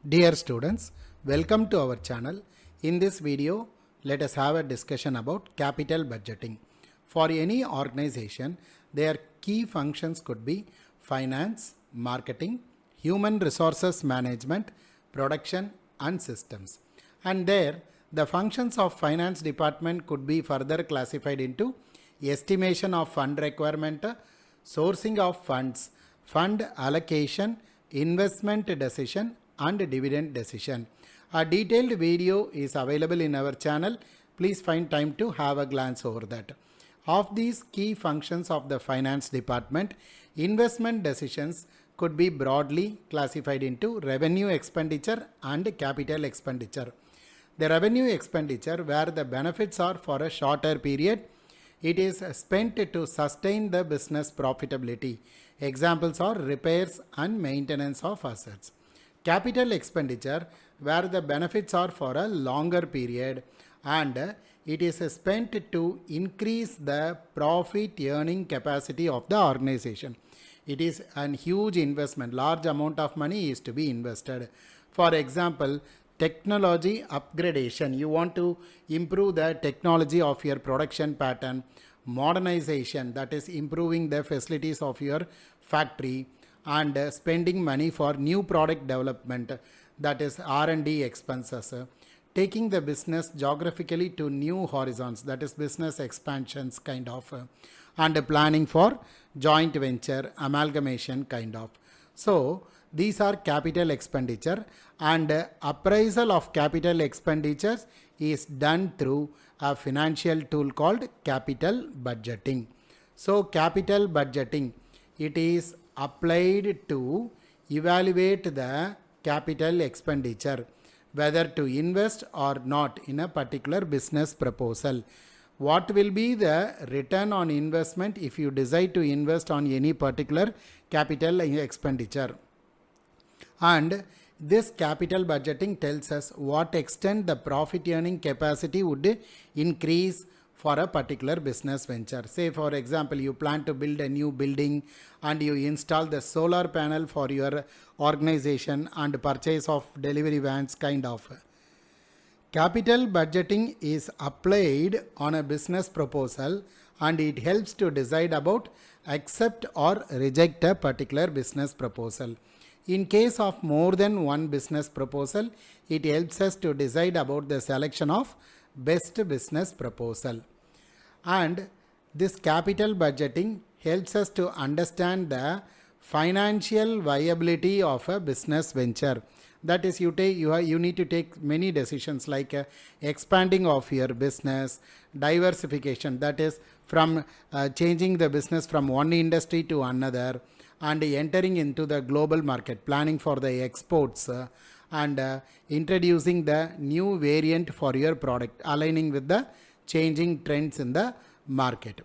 Dear students, welcome to our channel. In this video, let us have a discussion about capital budgeting. For any organization, their key functions could be finance, marketing, human resources management, production and systems. And there, the functions of finance department could be further classified into estimation of fund requirement, sourcing of funds, fund allocation, investment decision and dividend decision. A detailed video is available in our channel. Please find time to have a glance over that. Of these key functions of the finance department, investment decisions could be broadly classified into revenue expenditure and capital expenditure. The revenue expenditure, where the benefits are for a shorter period, it is spent to sustain the business profitability. Examples are repairs and maintenance of assets. Capital expenditure, where the benefits are for a longer period and it is spent to increase the profit earning capacity of the organization. It is a huge investment. Large amount of money is to be invested. For example, technology upgradation. You want to improve the technology of your production pattern. Modernization, that is improving the facilities of your factory, and spending money for new product development, that is R&D expenses. Taking the business geographically to new horizons, that is business expansions kind of, and planning for joint venture, amalgamation kind of. So these are capital expenditure, and appraisal of capital expenditures is done through a financial tool called capital budgeting. So capital budgeting, it is applied to evaluate the capital expenditure, whether to invest or not in a particular business proposal. What will be the return on investment if you decide to invest on any particular capital expenditure? And this capital budgeting tells us what extent the profit earning capacity would increase for a particular business venture. Say for example, you plan to build a new building and you install the solar panel for your organization and purchase of delivery vans kind of. Capital budgeting is applied on a business proposal and it helps to decide about accept or reject a particular business proposal. In case of more than one business proposal, it helps us to decide about the selection of best business proposal. And this capital budgeting helps us to understand the financial viability of a business venture. That is, you need to take many decisions like expanding of your business, diversification, that is from changing the business from one industry to another, and entering into the global market, planning for the exports, and introducing the new variant for your product, aligning with the changing trends in the market.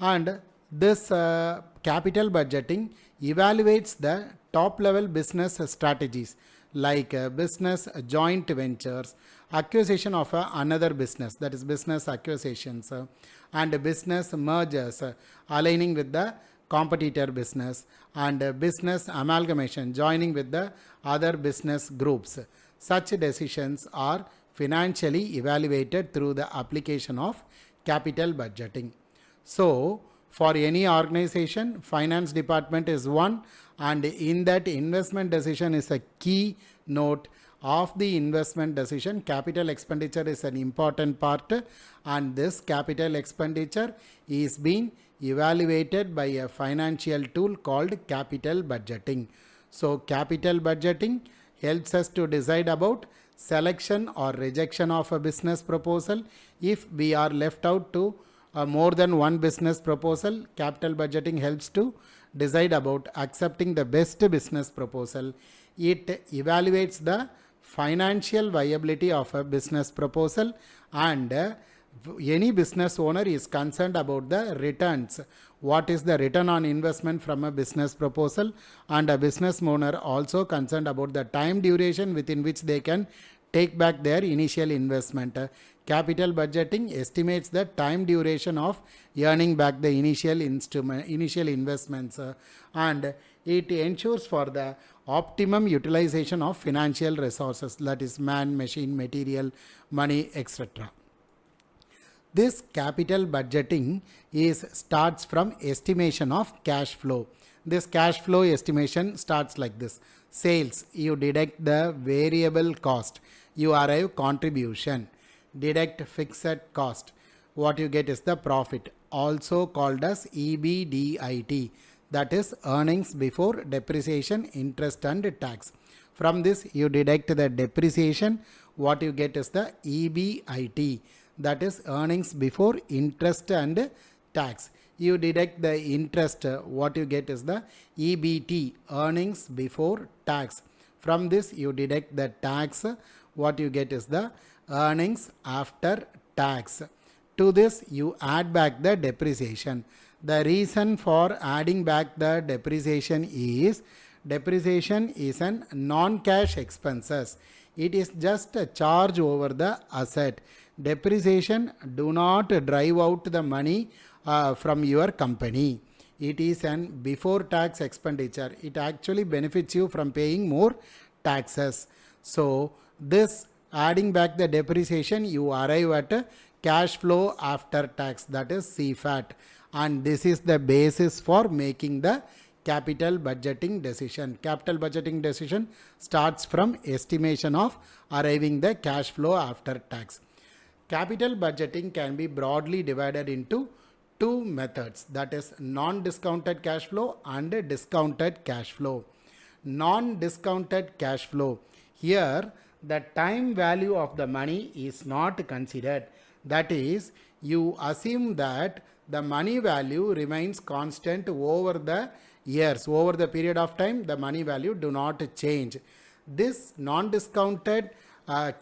And this capital budgeting evaluates the top level business strategies like business joint ventures, acquisition of another business, that is business acquisitions, and business mergers, aligning with the competitor business, and business amalgamation, joining with the other business groups. Such decisions are financially evaluated through the application of capital budgeting. So for any organization, finance department is one, and in that investment decision is a key note of the investment decision. Capital expenditure is an important part, and this capital expenditure is being evaluated by a financial tool called capital budgeting. So capital budgeting helps us to decide about selection or rejection of a business proposal. If we are left out to more than one business proposal, capital budgeting helps to decide about accepting the best business proposal. It evaluates the financial viability of a business proposal, and any business owner is concerned about the returns. What is the return on investment from a business proposal, and a business owner also concerned about the time duration within which they can take back their initial investment. Capital budgeting estimates the time duration of earning back the initial investments, and it ensures for the optimum utilization of financial resources, that is man, machine, material, money, etc. This capital budgeting starts from estimation of cash flow. This cash flow estimation starts like this. Sales, you deduct the variable cost, you arrive contribution. Deduct fixed cost, what you get is the profit, also called as EBDIT, that is earnings before depreciation, interest and tax. From this you deduct the depreciation, what you get is the EBIT, that is earnings before interest and tax. You deduct the interest, what you get is the EBT, earnings before tax. From this you deduct the tax, what you get is the earnings after tax. To this you add back the depreciation. The reason for adding back the depreciation is an non-cash expenses. It is just a charge over the asset. Depreciation do not drive out the money from your company. It is an before tax expenditure. It actually benefits you from paying more taxes. So this adding back the depreciation, you arrive at cash flow after tax, that is CFAT, and this is the basis for making the capital budgeting decision. Capital budgeting decision starts from estimation of arriving the cash flow after tax. Capital budgeting can be broadly divided into two methods, that is non-discounted cash flow and discounted cash flow. Non-discounted cash flow, here the time value of the money is not considered. That is, you assume that the money value remains constant over the years. Over the period of time, the money value do not change. This non-discounted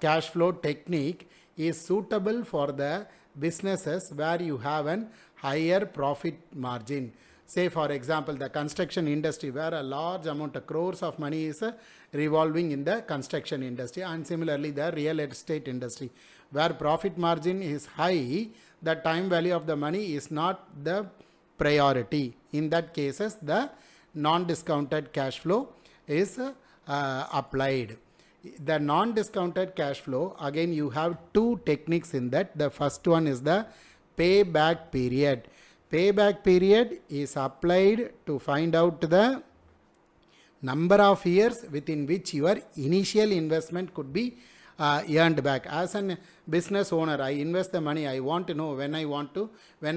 cash flow technique is suitable for the businesses where you have an higher profit margin. Say for example, the construction industry, where a large amount of crores of money is revolving in the construction industry, and similarly the real estate industry, where profit margin is high, the time value of the money is not the priority. In that cases, the non-discounted cash flow is applied. The non-discounted cash flow, again you have two techniques in that. The first one is the payback period. Payback period is applied to find out the number of years within which your initial investment could be earned back. As a business owner, I invest the money. I want to know when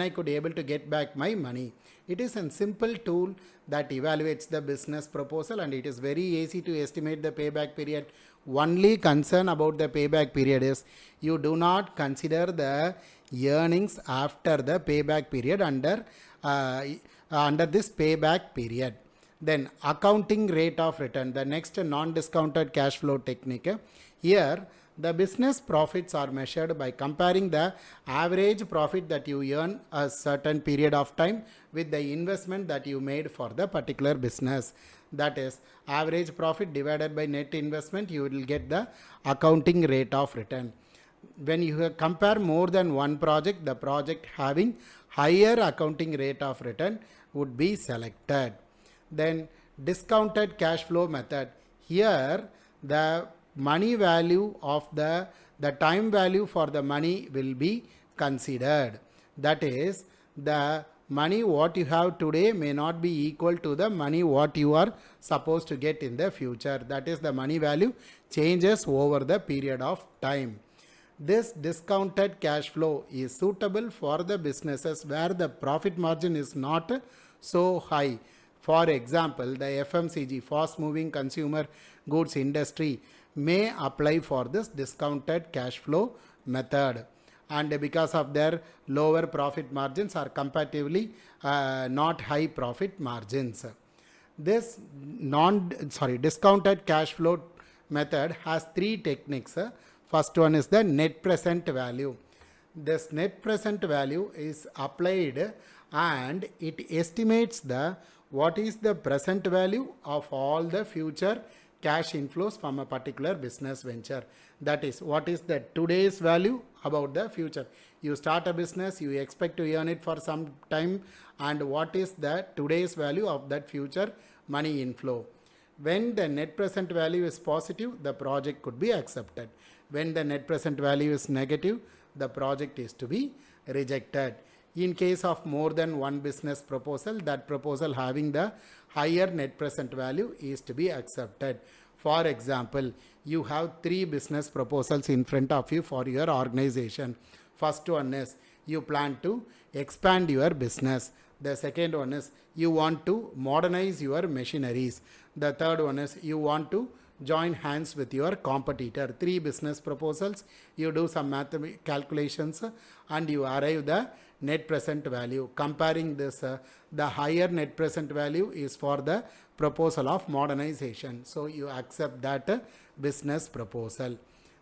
I could able to get back my money. It is a simple tool that evaluates the business proposal, and it is very easy to estimate the payback period. Only concern about the payback period is you do not consider the earnings after the payback period under this payback period. Then accounting rate of return, the next non-discounted cash flow technique. Here the business profits are measured by comparing the average profit that you earn a certain period of time with the investment that you made for the particular business. That is average profit divided by net investment, you will get the accounting rate of return. When you compare more than one project, the project having higher accounting rate of return would be selected. Then discounted cash flow method. Here the money value of the time value for the money will be considered. That is, the money what you have today may not be equal to the money what you are supposed to get in the future. That is, the money value changes over the period of time. This discounted cash flow is suitable for the businesses where the profit margin is not so high. For example, the FMCG, fast moving consumer goods industry, may apply for this discounted cash flow method, and because of their lower profit margins are comparatively not high profit margins. This discounted cash flow method has three techniques. First one is the net present value. This net present value is applied and it estimates what is the present value of all the future cash inflows from a particular business venture. That is, what is the today's value about the future. You start a business, you expect to earn it for some time, and what is the today's value of that future money inflow. When the net present value is positive, the project could be accepted. When the net present value is negative, the project is to be rejected. In case of more than one business proposal, that proposal having the higher net present value is to be accepted. For example, you have 3 business proposals in front of you for your organization. First one is you plan to expand your business. The second one is you want to modernize your machineries. The third one is you want to join hands with your competitor. 3 business proposals. You do some mathematical calculations and you arrive the net present value. Comparing this, the higher net present value is for the proposal of modernization. So you accept that business proposal.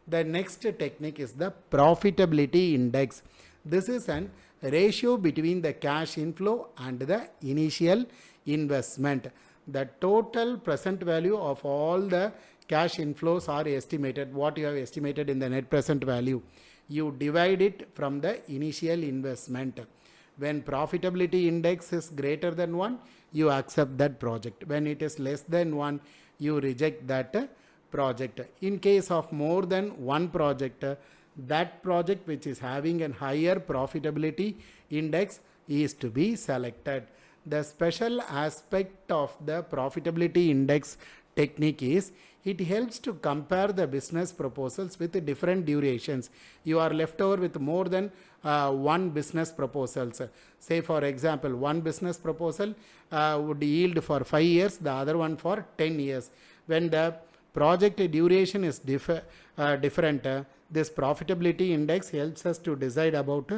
The next technique is the profitability index. This is an ratio between the cash inflow and the initial investment. The total present value of all the cash inflows are estimated. What you have estimated in the net present value, you divide it from the initial investment. When profitability index is greater than 1, you accept that project. When it is less than 1, you reject that project. In case of more than one project, that project which is having a higher profitability index is to be selected. The special aspect of the profitability index technique is it helps to compare the business proposals with different durations. You are left over with more than one business proposals. Say for example, one business proposal would yield for 5 years, the other one for 10 years. When the project duration is different, this profitability index helps us to decide about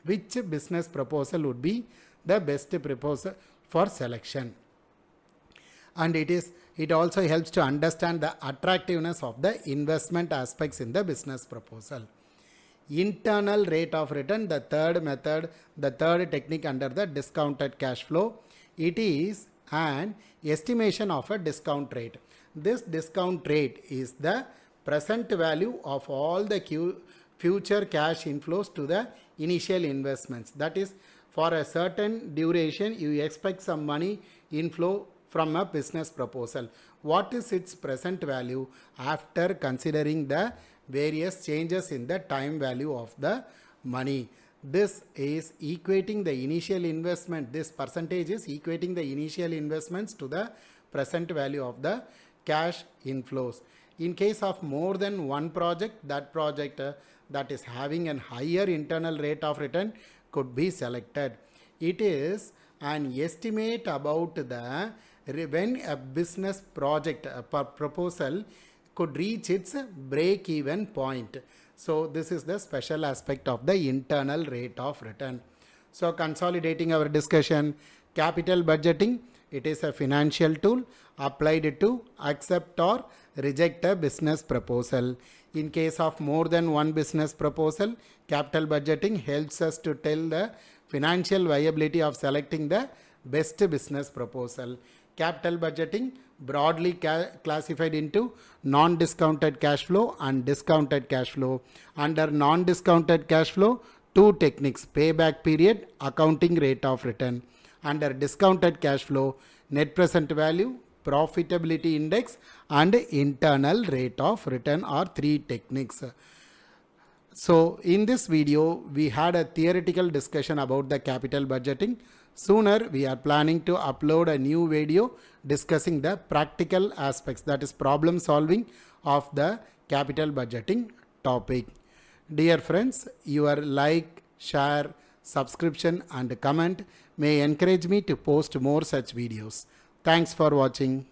which business proposal would be the best proposal for selection. And it also helps to understand the attractiveness of the investment aspects in the business proposal. Internal rate of return, the third method, the third technique under the discounted cash flow. It is an estimation of a discount rate. This discount rate is the present value of all the future cash inflows to the initial investments. That is, for a certain duration, you expect some money inflow from a business proposal. What is its present value after considering the various changes in the time value of the money? This is equating the initial investment. This percentage is equating the initial investments to the present value of the cash inflows. In case of more than one project, that project that is having a higher internal rate of return could be selected. It is an estimate about the when a business project proposal could reach its break-even point. So this is the special aspect of the internal rate of return. So consolidating our discussion, capital budgeting, it is a financial tool applied to accept or reject a business proposal. In case of more than one business proposal, capital budgeting helps us to tell the financial viability of selecting the best business proposal. Capital budgeting broadly classified into non-discounted cash flow and discounted cash flow. Under non-discounted cash flow, 2 techniques: payback period, accounting rate of return. Under discounted cash flow, net present value, profitability index and internal rate of return are 3 techniques. So in this video, we had a theoretical discussion about the capital budgeting. Sooner, we are planning to upload a new video discussing the practical aspects, that is problem solving of the capital budgeting topic. Dear friends, your like, share, subscription and comment may encourage me to post more such videos. Thanks for watching.